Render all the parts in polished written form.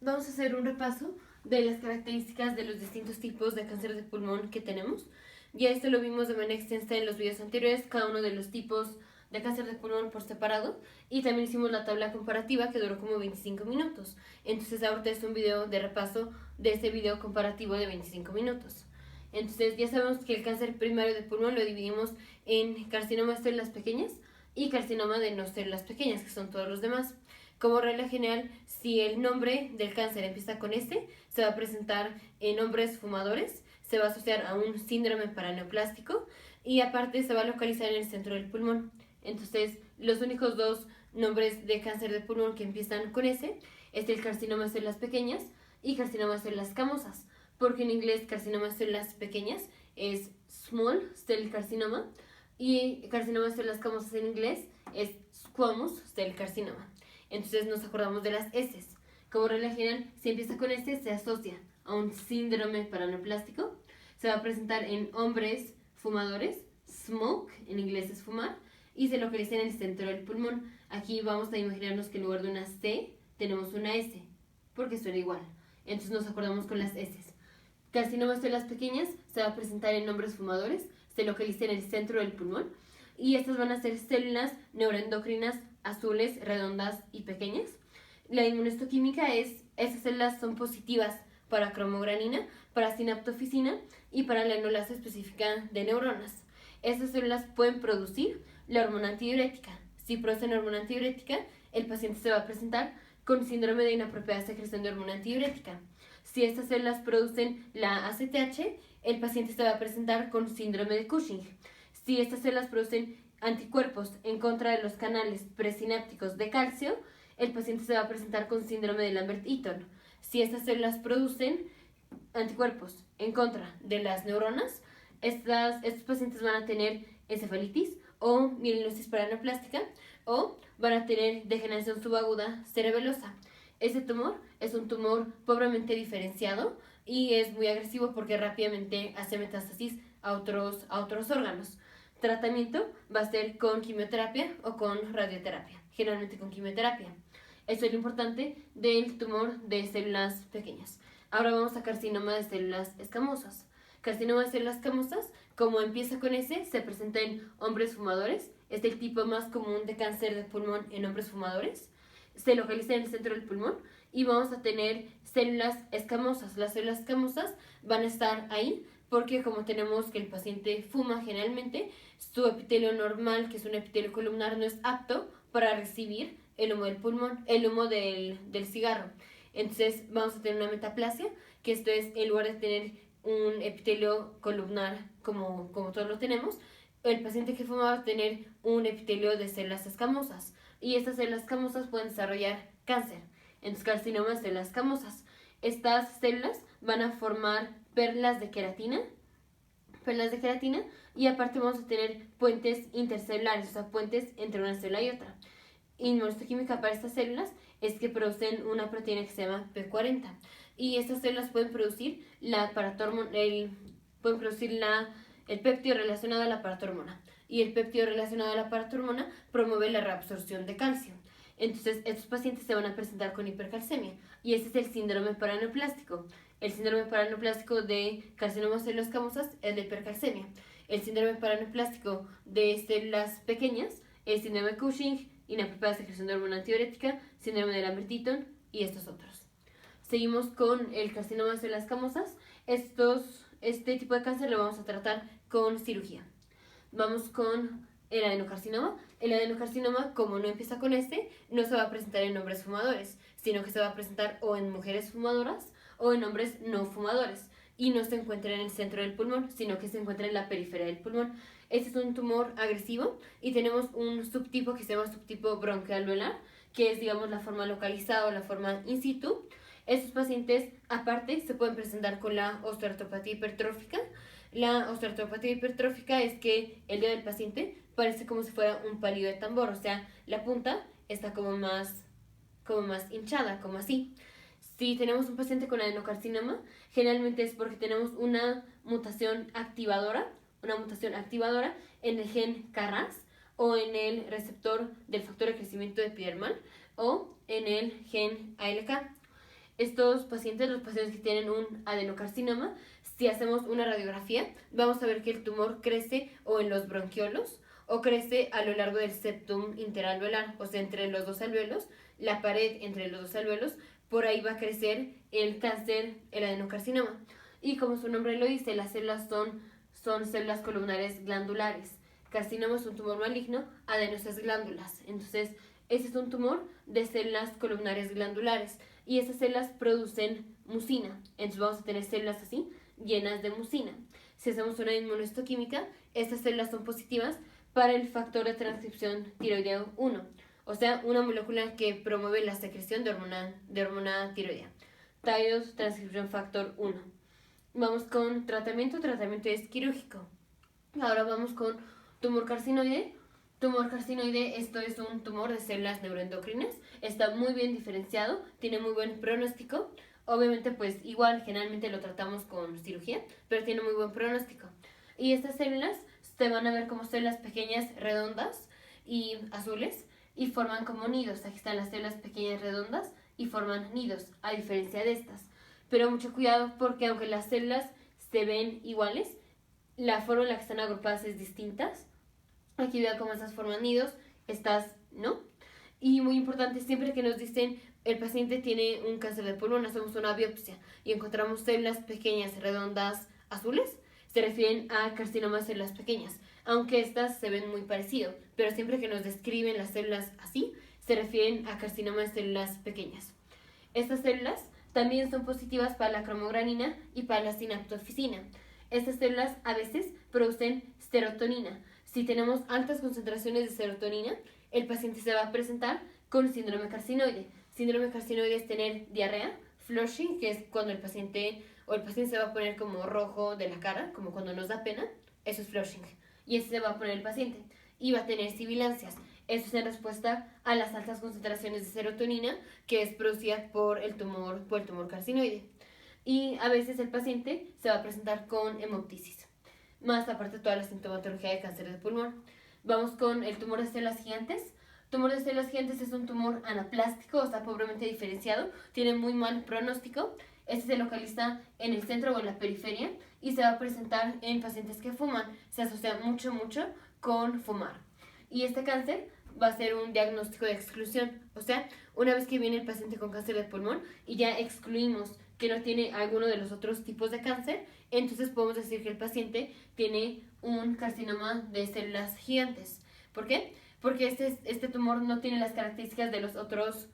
Vamos a hacer un repaso de las características de los distintos tipos de cáncer de pulmón que tenemos. Ya esto lo vimos de manera extensa en los videos anteriores, cada uno de los tipos de cáncer de pulmón por separado, y también hicimos la tabla comparativa que duró como 25 minutos. Entonces ahorita es un video de repaso de este video comparativo de 25 minutos. Entonces ya sabemos que el cáncer primario de pulmón lo dividimos en carcinoma de células pequeñas y carcinoma de no células pequeñas, que son todos los demás. Como regla general, si el nombre del cáncer empieza con S, se va a presentar en hombres fumadores, se va a asociar a un síndrome paraneoplástico y aparte se va a localizar en el centro del pulmón. Entonces, los únicos dos nombres de cáncer de pulmón que empiezan con S es el carcinoma de células pequeñas y carcinoma de células camosas, porque en inglés carcinoma de células pequeñas es small cell carcinoma y carcinoma de células camosas en inglés es squamous cell carcinoma. Entonces nos acordamos de las S. Como regla general, si empieza con S, se asocia a un síndrome paraneoplástico. Se va a presentar en hombres fumadores, smoke, en inglés es fumar, y se localiza en el centro del pulmón. Aquí vamos a imaginarnos que en lugar de una C, tenemos una S, porque suena igual. Entonces nos acordamos con las S. Carcinoma de células pequeñas se va a presentar en hombres fumadores, se localiza en el centro del pulmón, y estas van a ser células neuroendocrinas azules, redondas y pequeñas. La inmunohistoquímica es, esas células son positivas para cromogranina, para sinaptofisina y para la enolasa específica de neuronas. Estas células pueden producir la hormona antidiurética. Si producen hormona antidiurética, el paciente se va a presentar con síndrome de inapropiada secreción de hormona antidiurética. Si estas células producen la ACTH, el paciente se va a presentar con síndrome de Cushing. Si estas células producen anticuerpos en contra de los canales presinápticos de calcio, el paciente se va a presentar con síndrome de Lambert-Eaton. Si estas células producen anticuerpos en contra de las neuronas, estos pacientes van a tener encefalitis o mielinosis paraneoplástica o van a tener degeneración subaguda cerebelosa. Ese tumor es un tumor pobremente diferenciado y es muy agresivo porque rápidamente hace metástasis a otros órganos. Tratamiento va a ser con quimioterapia o con radioterapia, generalmente con quimioterapia. Eso es lo importante del tumor de células pequeñas. Ahora vamos a carcinoma de células escamosas. Carcinoma de células escamosas, como empieza con S, se presenta en hombres fumadores. Es el tipo más común de cáncer de pulmón en hombres fumadores. Se localiza en el centro del pulmón y vamos a tener células escamosas. Las células escamosas van a estar ahí porque como tenemos que el paciente fuma generalmente, su epitelio normal, que es un epitelio columnar, no es apto para recibir el humo del pulmón, el humo del cigarro. Entonces vamos a tener una metaplasia, que esto es, en lugar de tener un epitelio columnar como todos lo tenemos, el paciente que fuma va a tener un epitelio de células escamosas. Y estas células escamosas pueden desarrollar cáncer. Entonces, carcinoma de células escamosas. Estas células van a formar perlas de queratina, y aparte vamos a tener puentes intercelulares, o sea, puentes entre una célula y otra. Inmunohistoquímica para estas células es que producen una proteína que se llama P40 y estas células pueden producir el péptido relacionado a la paratormona y el péptido relacionado a la paratormona promueve la reabsorción de calcio. Entonces, estos pacientes se van a presentar con hipercalcemia y este es el síndrome paraneoplástico. El síndrome paraneoplástico de carcinoma de células escamosas es la hipercalcemia. El síndrome paraneoplástico de células pequeñas es síndrome de Cushing, inapropiada secreción de hormona antidiurética, síndrome de Lambert-Eaton y estos otros. Seguimos con el carcinoma de células escamosas. Este tipo de cáncer lo vamos a tratar con cirugía. Vamos con el adenocarcinoma. El adenocarcinoma, como no empieza con este, no se va a presentar en hombres fumadores, sino que se va a presentar o en mujeres fumadoras o en hombres no fumadores. Y no se encuentra en el centro del pulmón, sino que se encuentra en la periferia del pulmón. Este es un tumor agresivo y tenemos un subtipo que se llama subtipo bronquialveolar, que es, digamos, la forma localizada o la forma in situ. Estos pacientes, aparte, se pueden presentar con la osteoartropatía hipertrófica. La osteoartropatía hipertrófica es que el dedo del paciente parece como si fuera un palillo de tambor, o sea, la punta está como más hinchada, como así. Si tenemos un paciente con adenocarcinoma, generalmente es porque tenemos una mutación activadora en el gen KRAS o en el receptor del factor de crecimiento epidermal o en el gen ALK. estos pacientes, los pacientes que tienen un adenocarcinoma, si hacemos una radiografía, vamos a ver que el tumor crece o en los bronquiolos o crece a lo largo del septum interalveolar, o sea, entre los dos alveolos, la pared entre los dos alveolos, por ahí va a crecer el cáncer, el adenocarcinoma. Y como su nombre lo dice, las células son células columnares glandulares. Carcinoma es un tumor maligno, adenos es glándulas. Entonces, ese es un tumor de células columnares glandulares y esas células producen mucina. Entonces vamos a tener células así, llenas de mucina. Si hacemos una inmunohistoquímica, estas células son positivas para el factor de transcripción tiroideo 1, o sea, una molécula que promueve la secreción de hormona tiroidea. Thyroid transcription factor 1. Vamos con tratamiento es quirúrgico. Ahora vamos con tumor carcinoide. Tumor carcinoide, esto es un tumor de células neuroendocrinas, está muy bien diferenciado, tiene muy buen pronóstico. Obviamente, pues igual, generalmente lo tratamos con cirugía, pero tiene muy buen pronóstico. Y estas células se van a ver como células pequeñas, redondas y azules, y forman como nidos. Aquí están las células pequeñas redondas y forman nidos, a diferencia de estas. Pero mucho cuidado porque aunque las células se ven iguales, la forma en la que están agrupadas es distinta. Aquí vean cómo estas forman nidos, estas no. Y muy importante, siempre que nos dicen el paciente tiene un cáncer de pulmón, hacemos una biopsia y encontramos células pequeñas, redondas, azules, se refieren a carcinomas de células pequeñas, aunque estas se ven muy parecido, pero siempre que nos describen las células así, se refieren a carcinomas de células pequeñas. Estas células también son positivas para la cromogranina y para la sinaptofisina. Estas células a veces producen serotonina. Si tenemos altas concentraciones de serotonina, el paciente se va a presentar con síndrome carcinoide. Síndrome carcinoide es tener diarrea, flushing, que es cuando el paciente se va a poner como rojo de la cara, como cuando nos da pena, eso es flushing. Y ese se va a poner el paciente. Y va a tener sibilancias. Eso es en respuesta a las altas concentraciones de serotonina que es producida por el tumor carcinoide. Y a veces el paciente se va a presentar con hemoptisis, más aparte de toda la sintomatología de cáncer de pulmón. Vamos con el tumor de células gigantes. Tumor de células gigantes es un tumor anaplástico, o sea, pobremente diferenciado, tiene muy mal pronóstico. Este se localiza en el centro o en la periferia y se va a presentar en pacientes que fuman. Se asocia mucho con fumar. Y este cáncer va a ser un diagnóstico de exclusión, o sea, una vez que viene el paciente con cáncer de pulmón y ya excluimos que no tiene alguno de los otros tipos de cáncer, entonces podemos decir que el paciente tiene un carcinoma de células gigantes. ¿Por qué? Porque este tumor no tiene las características de los otros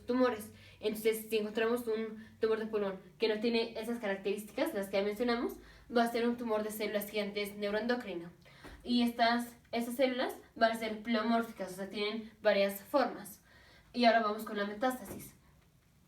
tumores. Entonces, si encontramos un tumor de pulmón que no tiene esas características, las que ya mencionamos, va a ser un tumor de células gigantes neuroendocrino. Y esas células van a ser pleomórficas, o sea, tienen varias formas. Y ahora vamos con la metástasis.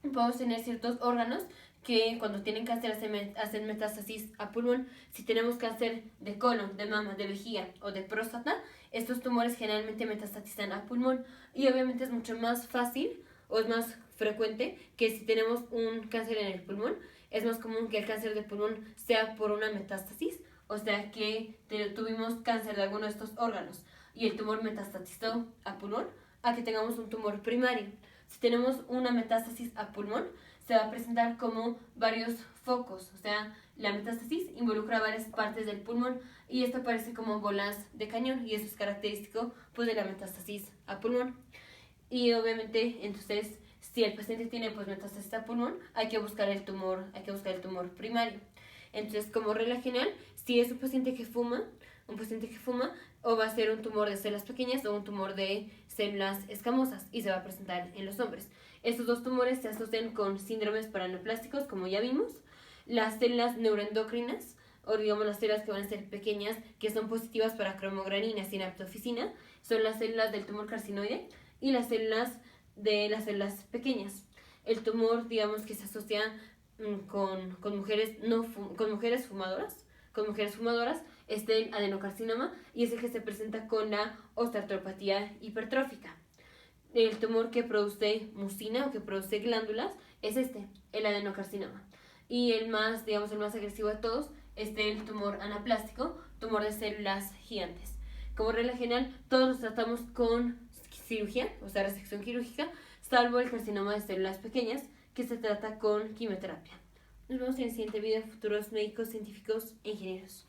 Podemos tener ciertos órganos que cuando tienen cáncer hacen metástasis a pulmón. Si tenemos cáncer de colon, de mama, de vejiga o de próstata, estos tumores generalmente metastatizan a pulmón. Y obviamente es mucho más fácil o es más frecuente que si tenemos un cáncer en el pulmón, es más común que el cáncer de pulmón sea por una metástasis, o sea que tuvimos cáncer de alguno de estos órganos y el tumor metastatizó a pulmón, a que tengamos un tumor primario. Si tenemos una metástasis a pulmón, se va a presentar como varios focos, o sea, la metástasis involucra varias partes del pulmón y esto parece como bolas de cañón y eso es característico pues de la metástasis a pulmón. Y obviamente, entonces, si el paciente tiene pues metástasis a pulmón, hay que buscar el tumor primario. Entonces, como regla general, si es un paciente que fuma, o va a ser un tumor de células pequeñas o un tumor de células escamosas y se va a presentar en los hombres. Estos dos tumores se asocian con síndromes paraneoplásticos, como ya vimos. Las células neuroendocrinas, o digamos las células que van a ser pequeñas, que son positivas para cromogranina, sinaptofisina, son las células del tumor carcinoide y las células de las células pequeñas. El tumor, digamos que se asocia con mujeres fumadoras, es el adenocarcinoma y es el que se presenta con la osteoartropatía hipertrófica. El tumor que produce mucina o que produce glándulas es el adenocarcinoma. Y el más agresivo de todos es el tumor anaplástico, tumor de células gigantes. Como regla general, todos los tratamos con cirugía, o sea, resección quirúrgica, salvo el carcinoma de células pequeñas, que se trata con quimioterapia. Nos vemos en el siguiente video, futuros médicos, científicos e ingenieros.